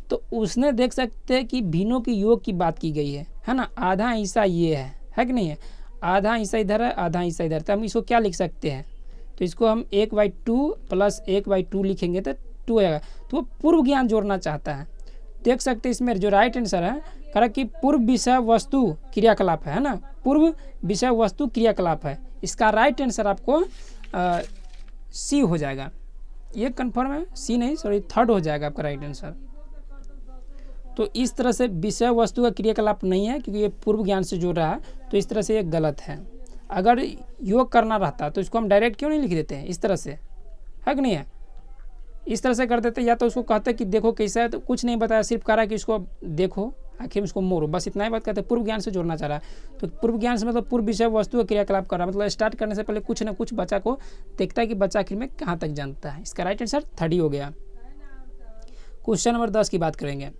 तो उसने देख सकते हैं कि भीनों की योग की बात की गई है ना, आधा हिस्सा ये है कि नहीं है, आधा हिस्सा इधर है, आधा हिस्सा इधर। तो हम इसको क्या लिख सकते हैं, तो इसको हम 1/2 प्लस 1/2 लिखेंगे तो 2 आएगा। तो वो पूर्व ज्ञान जोड़ना चाहता है। देख सकते हैं इसमें जो राइट आंसर है कह कि पूर्व विषय वस्तु क्रियाकलाप है ना, पूर्व विषय वस्तु क्रियाकलाप है। इसका राइट आंसर आपको सी हो जाएगा। ये कंफर्म है, सी नहीं सॉरी थर्ड हो जाएगा आपका राइट आंसर। तो इस तरह से विषय वस्तु का क्रियाकलाप नहीं है क्योंकि ये पूर्व ज्ञान से जोड़ रहा है, तो इस तरह से ये गलत है। अगर योग करना रहता तो इसको हम डायरेक्ट क्यों नहीं लिख देते हैं इस तरह से, है कि नहीं है, इस तरह से कर देते, या तो उसको कहते कि देखो कैसा है, तो कुछ नहीं बताया, सिर्फ कह रहा है कि इसको देखो आखिर में इसको मोड़ो, बस इतना ही बात कहते हैं। पूर्व ज्ञान से जोड़ना चाह रहा है, तो पूर्व ज्ञान से मतलब पूर्व विषय वस्तु का क्रियाकलाप कर रहा है, मतलब स्टार्ट करने से पहले कुछ ना कुछ बच्चा को देखता है कि बच्चा आखिर में कहाँ तक जानता है। इसका राइट आंसर 30 हो गया। क्वेश्चन नंबर 10 की बात करेंगे,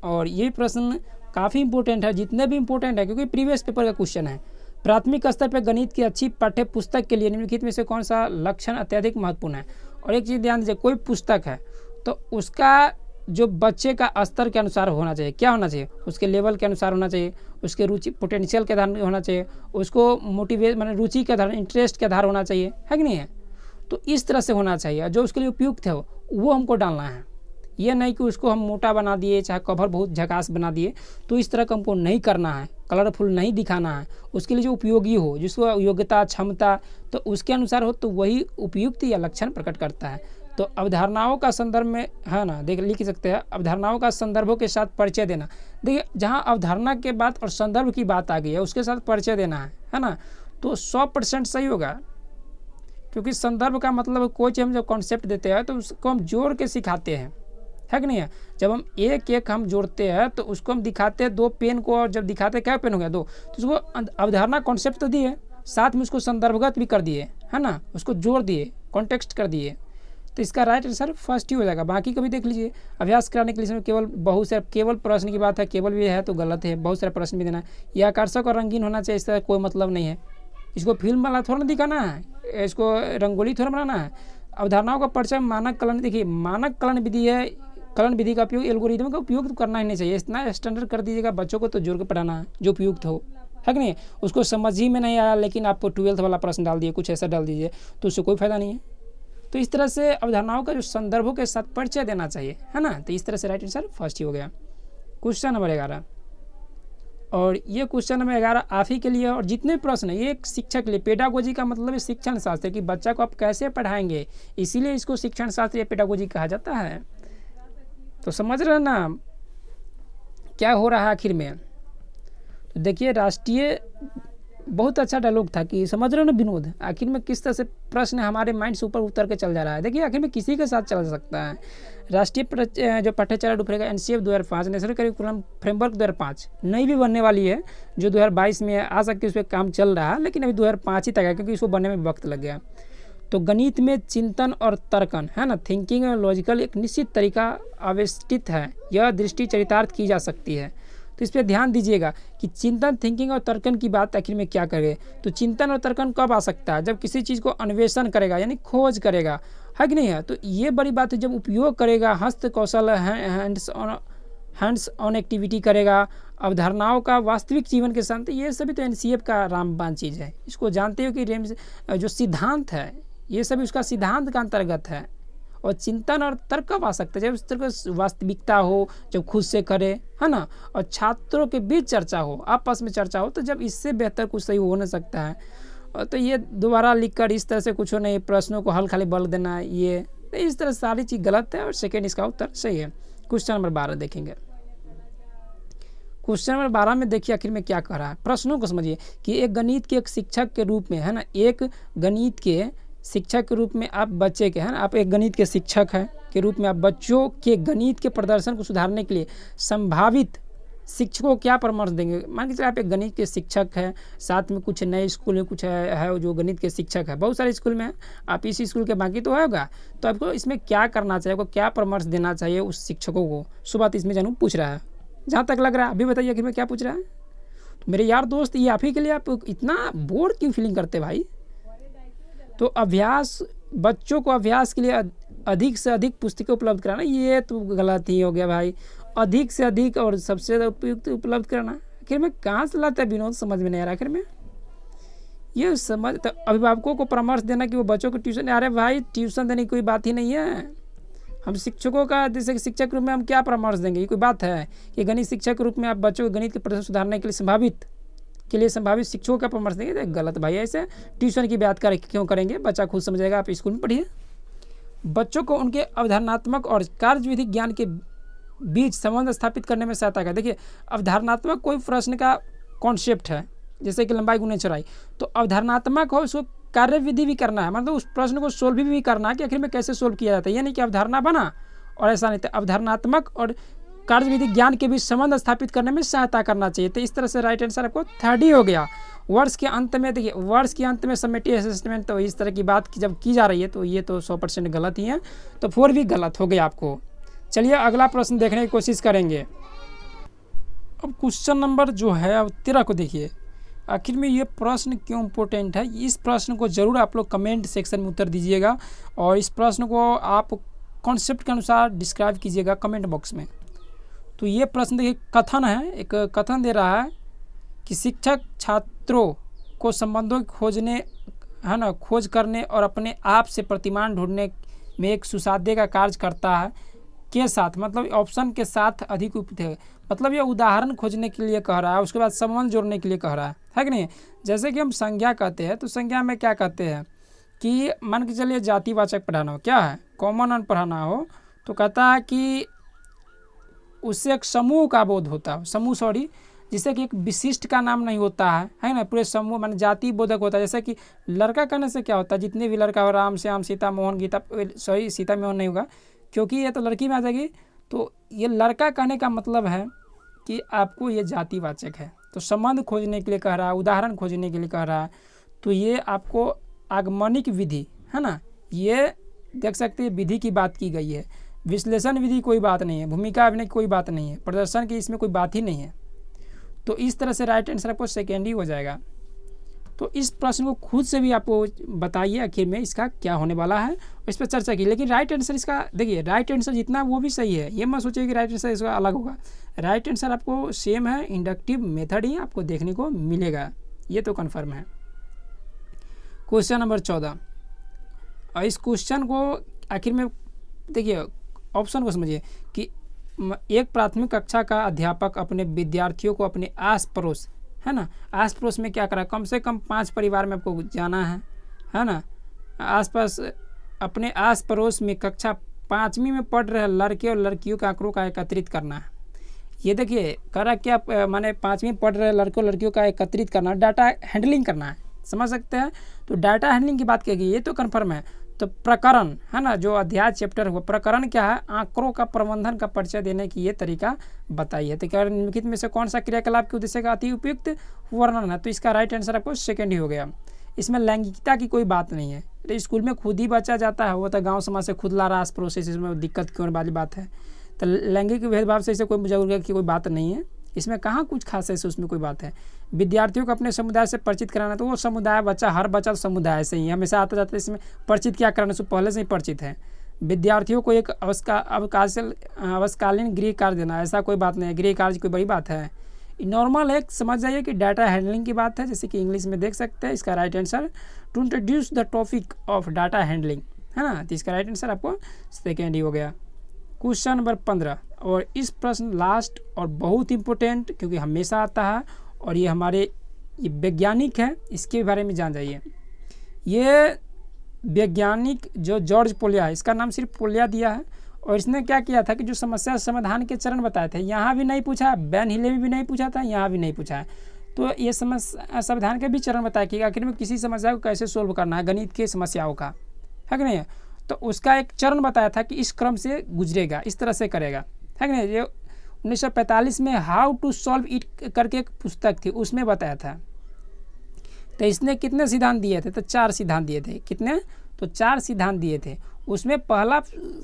और ये प्रश्न काफ़ी इंपॉर्टेंट है, जितने भी इंपॉर्टेंट है क्योंकि प्रीवियस पेपर का क्वेश्चन है। प्राथमिक स्तर पर गणित की अच्छी पाठ्य पुस्तक के लिए निम्नलिखित में से कौन सा लक्षण अत्यधिक महत्वपूर्ण है। और एक चीज़ ध्यान दीजिए, कोई पुस्तक है तो उसका जो बच्चे का स्तर के अनुसार होना चाहिए, क्या होना चाहिए, उसके लेवल के अनुसार होना चाहिए, उसके रुचि पोटेंशियल के आधार होना चाहिए, उसको मोटिवेट माने रुचि के आधार इंटरेस्ट के आधार होना चाहिए, है कि नहीं है। तो इस तरह से होना चाहिए, जो उसके लिए उपयुक्त है वो हमको डालना है। ये नहीं कि उसको हम मोटा बना दिए, चाहे कवर बहुत झकास बना दिए, तो इस तरह का हमको नहीं करना है, कलरफुल नहीं दिखाना है। उसके लिए जो उपयोगी हो, जिसको योग्यता क्षमता तो उसके अनुसार हो, तो वही उपयुक्त या लक्षण प्रकट करता है। तो अवधारणाओं का संदर्भ में है ना, देख लिख सकते हैं, अवधारणाओं का संदर्भों के साथ परिचय देना। देखिए जहाँ अवधारणा के बात और संदर्भ की बात आ गई है उसके साथ परिचय देना है ना, तो 100% सही होगा। क्योंकि संदर्भ का मतलब कोई चीज़ हम जब कॉन्सेप्ट देते हैं तो उसको हम जोड़ के सिखाते हैं, है कि नहीं है। जब हम एक एक हम जोड़ते हैं तो उसको हम दिखाते हैं 2 पेन को, और जब दिखाते क्या पेन हो गया 2, तो उसको अवधारणा कॉन्सेप्ट तो दिए, साथ में उसको संदर्भगत भी कर दिए, है ना, उसको जोड़ दिए, कॉन्टेक्स्ट कर दिए। तो इसका राइट आंसर फर्स्ट ही हो जाएगा। बाकी को भी देख लीजिए, अभ्यास कराने के लिए केवल बहुत सारे केवल प्रश्न की बात है, केवल भी है तो गलत है, बहुत सारे प्रश्न भी देना है। यह आकर्षक और रंगीन होना चाहिए, इसका कोई मतलब नहीं है। इसको फिल्म वाला थोड़ा ना दिखाना है, इसको रंगोली थोड़ा बनाना है। अवधारणाओं का परिचय मानक कलन, देखिए मानक कलन विधि है, कलन विधि का उपयोग एल्गोरिदम का उपयोग तो करना ही नहीं चाहिए। इतना स्टैंडर्ड कर दीजिएगा, बच्चों को तो जोड़ के पढ़ाना है जो उपयुक्त हो, है कि नहीं। उसको समझ ही में नहीं आया लेकिन आपको 12th वाला प्रश्न डाल दिए, कुछ ऐसा डाल दीजिए तो उससे कोई फायदा नहीं है। तो इस तरह से अवधारणाओं का जो संदर्भों के साथ परिचय देना चाहिए, है ना। तो इस तरह से राइट आंसर फर्स्ट ही हो गया। क्वेश्चन नंबर 11, और ये क्वेश्चन नंबर 11 आप ही के लिए, और जितने प्रश्न है ये एक शिक्षक के लिए। पेडागोजी का मतलब है शिक्षण शास्त्र, कि बच्चा को आप कैसे पढ़ाएंगे, इसीलिए इसको शिक्षण शास्त्र या पेडागोजी कहा जाता है। तो समझ रहे ना क्या हो रहा है आखिर में। तो देखिए राष्ट्रीय बहुत अच्छा डायलॉग था कि समझ रहे हो ना विनोद, आखिर में किस तरह से प्रश्न हमारे माइंड से ऊपर उतर के चल जा रहा है। देखिए आखिर में किसी के साथ चल सकता है। राष्ट्रीय जो पाठ्यचर्या रूपरेखा एनसीएफ 2005 नेशनल करिकुलम फ्रेमवर्क 2005 नई भी बनने वाली है, जो 2022 में आ सकती है, उस पर काम चल रहा है, लेकिन अभी 2005 ही तक है क्योंकि इसको बनने में वक्त लग गया। तो गणित में चिंतन और तर्कन, है ना, थिंकिंग और लॉजिकल एक निश्चित तरीका आवश्यक है, यह दृष्टि चरितार्थ की जा सकती है। तो इस पर ध्यान दीजिएगा कि चिंतन, थिंकिंग और तर्कन की बात आखिर में क्या करें। तो चिंतन और तर्कन कब आ सकता है, जब किसी चीज़ को अन्वेषण करेगा यानी खोज करेगा, है कि नहीं है। तो ये बड़ी बात है, जब उपयोग करेगा, हस्त कौशल हैंड्स ऑन एक्टिविटी करेगा, अवधारणाओं का वास्तविक जीवन के साथ, ये सभी तो एनसीएफ का रामबाण चीज़ है। इसको जानते हो कि रेम्स जो सिद्धांत है ये सभी उसका सिद्धांत का अंतर्गत है। और चिंतन और तर्क कब आ सकते हैं, जब इस तरह की वास्तविकता हो, जब खुद से करे, है ना, और छात्रों के बीच चर्चा हो, आपस में चर्चा हो, तो जब इससे बेहतर कुछ सही हो नहीं सकता है। और तो ये दोबारा लिखकर इस तरह से कुछ नहीं, प्रश्नों को हल खाली बोल देना, ये इस तरह सारी चीज़ गलत है और सेकेंड इसका उत्तर सही है। क्वेश्चन नंबर 12 देखेंगे। क्वेश्चन नंबर 12 में देखिए आखिर में क्या कह रहा है, प्रश्नों को समझिए कि एक गणित के एक शिक्षक के रूप में, है ना, एक गणित के शिक्षक के रूप में आप बच्चे के, है ना, आप एक गणित के शिक्षक हैं के रूप में आप बच्चों के गणित के प्रदर्शन को सुधारने के लिए संभावित शिक्षकों को क्या परामर्श देंगे। मान के चलिए आप एक गणित के शिक्षक हैं, साथ में कुछ नए स्कूल में कुछ है जो गणित के शिक्षक है, बहुत सारे स्कूल में, आप इस स्कूल के बाकी तो होगा, तो आपको इसमें क्या करना चाहिए, आपको क्या परामर्श देना चाहिए उस शिक्षकों को, सो बात इसमें जानू पूछ रहा है। जहाँ तक लग रहा है अभी बताइए कि मैं क्या पूछ रहा है। तो मेरे यार दोस्त, ये आप ही के लिए आप इतना बोर्ड क्यों फीलिंग करते भाई। तो अभ्यास, बच्चों को अभ्यास के लिए अधिक से अधिक पुस्तकें उपलब्ध कराना, ये तो गलत ही हो गया भाई। अधिक से अधिक और सबसे ज़्यादा उपयुक्त उपलब्ध कराना, आखिर में कहाँ से लाता है विनोद, समझ में नहीं आ रहा आखिर में ये समझ। तो अभिभावकों को परामर्श देना कि वो बच्चों को ट्यूशन, अरे भाई ट्यूशन देने की कोई बात ही नहीं है। हम शिक्षकों का, जैसे शिक्षक के रूप में हम क्या परामर्श देंगे, ये कोई बात है कि गणित शिक्षक के रूप में आप बच्चों को गणित के प्रदर्शन सुधारने के लिए संभावित शिक्षकों का परामर्श देंगे, तो गलत भाई। ऐसे ट्यूशन की बात क्यों करेंगे, बच्चा खुद समझेगा, आप स्कूल में पढ़िए। बच्चों को उनके अवधारणात्मक और कार्यविधि ज्ञान के बीच संबंध स्थापित करने में सहायता करें। देखिए अवधारणात्मक कोई प्रश्न का कॉन्सेप्ट है, जैसे कि लंबाई गुणे चौड़ाई, तो अवधारणात्मक हो, उसको कार्यविधि भी करना है, मतलब उस प्रश्न को सोल्व भी करना है कि आखिर में कैसे सोल्व किया जाता है। ये नहीं कि अवधारणा बना और ऐसा नहीं, तो अवधारणात्मक और कार्यविधि ज्ञान के बीच संबंध स्थापित करने में सहायता करना चाहिए। तो इस तरह से राइट आंसर आपको 3rd ही हो गया। वर्ष के अंत में, देखिए वर्ष के अंत में समेटिव असेसमेंट, तो इस तरह की बात जब की जा रही है तो ये तो 100% गलत ही है, तो 4 भी गलत हो गया आपको। चलिए अगला प्रश्न देखने की कोशिश करेंगे। अब क्वेश्चन नंबर जो है अब 13 को देखिए, आखिर में ये प्रश्न क्यों इम्पोर्टेंट है, इस प्रश्न को ज़रूर आप लोग कमेंट सेक्शन में उत्तर दीजिएगा और इस प्रश्न को आप कॉन्सेप्ट के अनुसार डिस्क्राइब कीजिएगा कमेंट बॉक्स में। तो ये प्रश्न देखिए कथन है, एक कथन दे रहा है कि शिक्षक छात्रों को संबंधों की खोजने, है ना, खोज करने और अपने आप से प्रतिमान ढूंढने में एक सुसाध्य का कार्य करता है के साथ, मतलब ऑप्शन के साथ अधिक उपयुक्त है। मतलब ये उदाहरण खोजने के लिए कह रहा है, उसके बाद संबंध जोड़ने के लिए कह रहा है कि नहीं। जैसे कि हम संज्ञा कहते हैं, तो संज्ञा में क्या कहते हैं कि मान के चलिए जातिवाचक पढ़ाना हो, क्या है कॉमन नाउन पढ़ाना हो, तो कहता है कि उससे एक समूह का बोध होता है, समूह जिससे कि एक विशिष्ट का नाम नहीं होता है ना, पूरे समूह मान जाति बोधक होता है। जैसे कि लड़का कहने से क्या होता है, जितने भी लड़का हो, राम श्याम सीता मोहन गीता, सीता मोहन नहीं होगा क्योंकि ये तो लड़की में आ जाएगी। तो ये लड़का कहने का मतलब है कि आपको ये जातिवाचक है। तो संबंध खोजने के लिए कह रहा है, उदाहरण खोजने के लिए कह रहा है, तो ये आपको आगमनिक विधि, है ना, ये देख सकते हैं विधि की बात की गई है, विश्लेषण विधि कोई बात नहीं है, भूमिका अभिनय की कोई बात नहीं है, प्रदर्शन की इसमें कोई बात ही नहीं है। तो इस तरह से राइट आंसर आपको 2nd ही हो जाएगा। तो इस प्रश्न को खुद से भी आपको बताइए आखिर में इसका क्या होने वाला है, इस पर चर्चा की। लेकिन राइट आंसर इसका, देखिए राइट आंसर जितना वो भी सही है, ये मत सोचिए कि राइट आंसर इसका अलग होगा। राइट आंसर आपको सेम है, इंडक्टिव मेथड ही आपको देखने को मिलेगा, ये तो कन्फर्म है। क्वेश्चन नंबर 14, और इस क्वेश्चन को आखिर में देखिए ऑप्शन को समझिए कि एक प्राथमिक कक्षा का अध्यापक अपने विद्यार्थियों को अपने आस पड़ोस, है ना, आस पड़ोस में क्या करा, कम से कम 5 परिवार में आपको जाना है ना, आसपास अपने आस पड़ोस में कक्षा 5वीं में पढ़ रहे लड़के और लड़कियों के आंकड़ों का एकत्रित करना है। ये देखिए करा क्या, माने 5वीं पढ़ रहे लड़कों लड़कियों का एकत्रित करना, डाटा हैंडलिंग करना है, समझ सकते हैं। तो डाटा हैंडलिंग की बात की गई, ये तो कन्फर्म है। तो प्रकरण, है ना, जो अध्याय चैप्टर हुआ, प्रकरण क्या है, आंकड़ों का प्रबंधन का परिचय देने की ये तरीका बताइए। तो निम्नलिखित में से कौन सा क्रियाकलाप के उद्देश्य का अति उपयुक्त वर्णन है, तो इसका राइट आंसर आपको 2nd ही हो गया। इसमें लैंगिकता की कोई बात नहीं है, तो स्कूल में खुद ही बच्चा जाता है, वो तो गाँव समाज से खुद ला रहा आस पड़ोस, इसमें दिक्कत क्यों वाली बात है। तो लैंगिक भेदभाव से इसे कोई जरूरत की कोई बात नहीं है, इसमें कहाँ कुछ खास है, उसमें कोई बात है। विद्यार्थियों को अपने समुदाय से परिचित कराना, तो वो समुदाय बच्चा, हर बच्चा समुदाय से ही हमेशा आता जाता है, इसमें परिचित क्या कराना, उसको पहले से ही परिचित है। विद्यार्थियों को एक अवकाशीन गृह कार्य देना, ऐसा कोई बात नहीं है, गृह कार्य कोई बड़ी बात है, नॉर्मल है। समझ जाइए कि डाटा हैंडलिंग की बात है, जैसे कि इंग्लिश में देख सकते हैं। इसका right answer to introduce the topic of data handling, है ना, तो इसका राइट आंसर आपको 2nd ही हो गया। क्वेश्चन नंबर 15, और इस प्रश्न लास्ट और बहुत इंपॉर्टेंट, क्योंकि हमेशा आता है और ये हमारे ये वैज्ञानिक है, इसके बारे में जान जाइए। ये वैज्ञानिक जो जॉर्ज पोलिया है, इसका नाम सिर्फ पोलिया दिया है, और इसने क्या किया था कि जो समस्या समाधान के चरण बताए थे, यहाँ भी नहीं पूछा, वैन हिले में भी नहीं पूछा था, यहाँ भी नहीं पूछा है। तो ये समस्या समाधान के भी चरण बताया कि आखिर में किसी समस्या को कैसे सोल्व करना है, गणित की समस्याओं का, है कि नहीं। तो उसका एक चरण बताया था कि इस क्रम से गुजरेगा, इस तरह से करेगा, है कि नहीं। ये 1945 में हाउ टू सॉल्व इट करके एक पुस्तक थी, उसमें बताया था। तो इसने कितने सिद्धांत दिए थे, तो 4 सिद्धांत दिए थे। कितने, तो 4 सिद्धांत दिए थे। उसमें पहला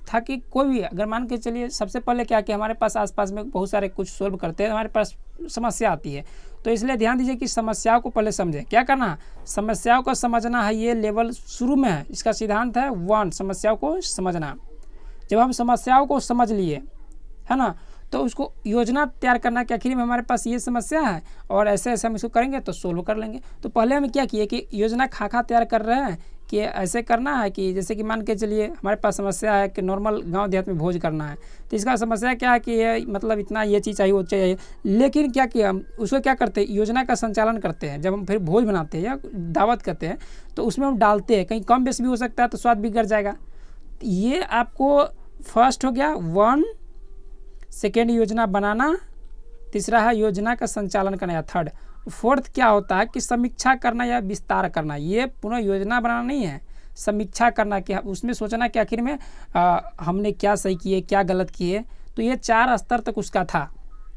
था कि कोई भी अगर मान के चलिए, सबसे पहले क्या कि हमारे पास आसपास में बहुत सारे कुछ सोल्व करते हैं, हमारे पास समस्या आती है, तो इसलिए ध्यान दीजिए कि समस्याओं को पहले समझें। क्या करना है, समस्याओं को समझना है, ये लेवल शुरू में है। इसका सिद्धांत है 1, समस्याओं को समझना। जब हम समस्याओं को समझ लिए, है ना, तो उसको योजना तैयार करना कि आखिर में हमारे पास ये समस्या है और ऐसे ऐसे हम इसको करेंगे तो सोल्व कर लेंगे। तो पहले हम क्या किए कि योजना खाका तैयार कर रहे हैं कि ऐसे करना है कि जैसे कि मान के चलिए हमारे पास समस्या है कि नॉर्मल गांव देहात में भोज करना है, तो इसका समस्या क्या है कि ये मतलब इतना ये चीज़ चाहिए वो चाहिए। लेकिन क्या किया हम, उसको क्या करते हैं, योजना का संचालन करते हैं। जब हम फिर भोज बनाते हैं या दावत करते हैं तो उसमें हम डालते हैं, कहीं कम बेसी भी हो सकता है तो स्वाद बिगड़ जाएगा। ये आपको फर्स्ट हो गया 1, सेकेंड योजना बनाना, तीसरा है योजना का संचालन करना या थर्ड। 4th क्या होता है कि समीक्षा करना या विस्तार करना। ये पुनः योजना बनाना नहीं है, समीक्षा करना कि उसमें सोचना कि आखिर में हमने क्या सही किए क्या गलत किए। तो ये 4 स्तर तक उसका था,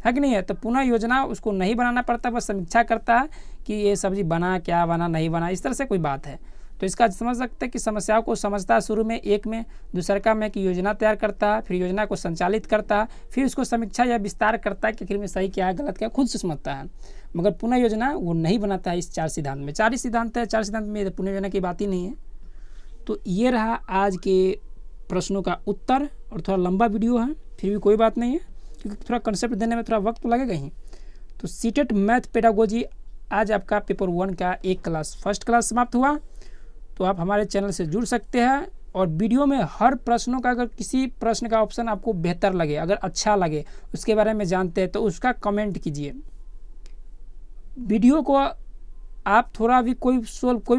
है कि नहीं है। तो पुनः योजना उसको नहीं बनाना पड़ता, बस समीक्षा करता है कि ये सब्जी बना क्या बना नहीं बना, इस तरह से कोई बात है। तो इसका समझ सकते हैं कि समस्याओं को समझता है शुरू में 1 में, दूसरा का में कि योजना तैयार करता है, फिर योजना को संचालित करता है, फिर उसको समीक्षा या विस्तार करता है कि आखिर में सही क्या है गलत क्या है, खुद से समझता है। मगर पुनः योजना वो नहीं बनाता है इस 4 सिद्धांत में। 4 ही सिद्धांत है, 4 सिद्धांत में पुनः योजना की बात ही नहीं है। तो ये रहा आज के प्रश्नों का उत्तर, और थोड़ा लंबा वीडियो है, फिर भी कोई बात नहीं है क्योंकि थोड़ा कंसेप्ट देने में थोड़ा वक्त तो लगेगा ही। तो सीटेट मैथ पेडागोजी आज आपका पेपर 1 का एक क्लास, फर्स्ट क्लास समाप्त हुआ। तो आप हमारे चैनल से जुड़ सकते हैं, और वीडियो में हर प्रश्नों का अगर किसी प्रश्न का ऑप्शन आपको बेहतर लगे, अगर अच्छा लगे, उसके बारे में जानते हैं तो उसका कमेंट कीजिए। वीडियो को आप थोड़ा भी कोई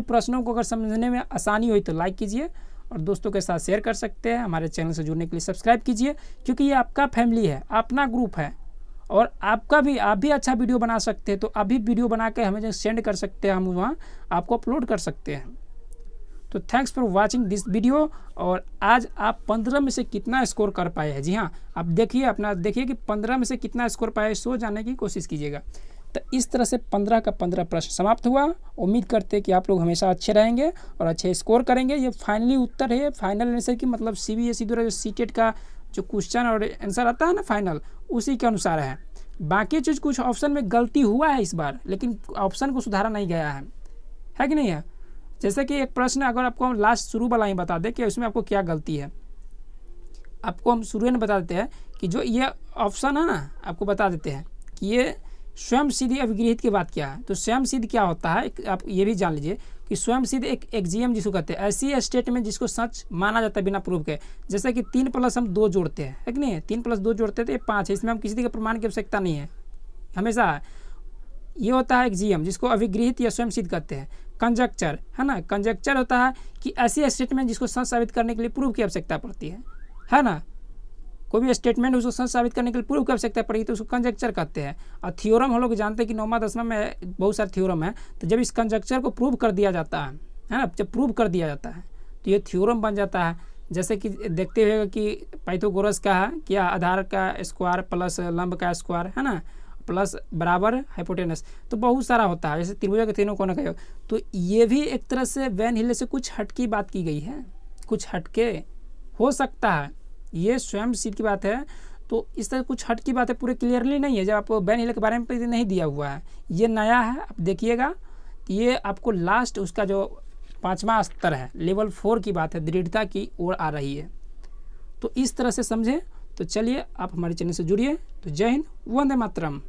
प्रश्नों को अगर समझने में आसानी हुई तो लाइक कीजिए, और दोस्तों के साथ शेयर कर सकते हैं। हमारे चैनल से जुड़ने के लिए सब्सक्राइब कीजिए, क्योंकि ये आपका फैमिली है, अपना ग्रुप है, और आप भी अच्छा वीडियो बना सकते हैं। तो अभी वीडियो बना के हमें सेंड कर सकते हैं, हम वहाँ आपको अपलोड कर सकते हैं। तो thanks for watching this video. और आज आप 15 में से कितना स्कोर कर पाए हैं, जी हाँ, आप देखिए कि 15 में से कितना स्कोर पाए, सो जाने की कोशिश कीजिएगा। तो इस तरह से 15 का 15 प्रश्न समाप्त हुआ। उम्मीद करते हैं कि आप लोग हमेशा अच्छे रहेंगे और अच्छे स्कोर करेंगे। ये फाइनली उत्तर है, फाइनल आंसर की मतलब CBSE द्वारा जो सीटेट का जो क्वेश्चन और आंसर आता है ना फाइनल, उसी के अनुसार है। बाकी चीज़ कुछ ऑप्शन में गलती हुआ है इस बार, लेकिन ऑप्शन को सुधारा नहीं गया है कि नहीं है। जैसे कि एक प्रश्न अगर आपको हम लास्ट शुरू वाला ही बता दें कि उसमें आपको क्या गलती है, आपको हम शुरू में बता देते हैं कि जो ये ऑप्शन है ना, आपको बता देते हैं कि ये स्वयं सिद्ध अभिगृहित की बात क्या है। तो स्वयं सिद्ध क्या होता है, आप ये भी जान लीजिए कि स्वयं सिद्ध एक एक्जियम जिसको कहते हैं, ऐसी स्टेटमेंट जिसको सच माना जाता है बिना प्रूफ के। जैसे कि 3 + हम 2 जोड़ते हैं, है कि नहीं है, 3 + 2 जोड़ते हैं तो ये 5 है, इसमें हम किसी के प्रमाण की आवश्यकता नहीं है हमेशा। ये होता है एक्जियम जिसको अभिगृहित या स्वयं सिद्ध कहते हैं। कंजक्चर है ना, कंजक्चर होता है कि ऐसी स्टेटमेंट जिसको सच साबित करने के लिए प्रूफ की आवश्यकता पड़ती है ना। कोई भी स्टेटमेंट उसको सच साबित करने के लिए प्रूफ की आवश्यकता पड़ेगी तो उसको कंजक्चर कहते हैं। और थ्योरम हम लोग जानते हैं कि 9वां 10वां में बहुत सारे थ्योरम है। तो जब इस कंजक्चर को प्रूव कर दिया जाता है ना, जब प्रूव कर दिया जाता है तो ये थ्योरम बन जाता है। जैसे कि देखते हुए कि पाइथागोरस का है क्या, आधार का स्क्वायर प्लस लंब का स्क्वायर, है ना, प्लस बराबर हाइपोटेनस। तो बहुत सारा होता है, जैसे त्रिभुज के तीनों कोण का योग। तो ये भी एक तरह से वैन हिले से कुछ हटके बात की गई है, कुछ हटके हो सकता है, ये स्वयं सिद्ध की बात है। तो इस तरह कुछ हट की बात है, पूरे क्लियरली नहीं है। जब आपको वैन हिले के बारे में नहीं दिया हुआ है, ये नया है, आप देखिएगा कि ये आपको लास्ट उसका जो 5वां स्तर है, लेवल 4 की बात है, दृढ़ता की ओर आ रही है। तो इस तरह से समझें। तो चलिए आप हमारे चैनल से जुड़िए। तो जय हिंद, वंदे मातरम।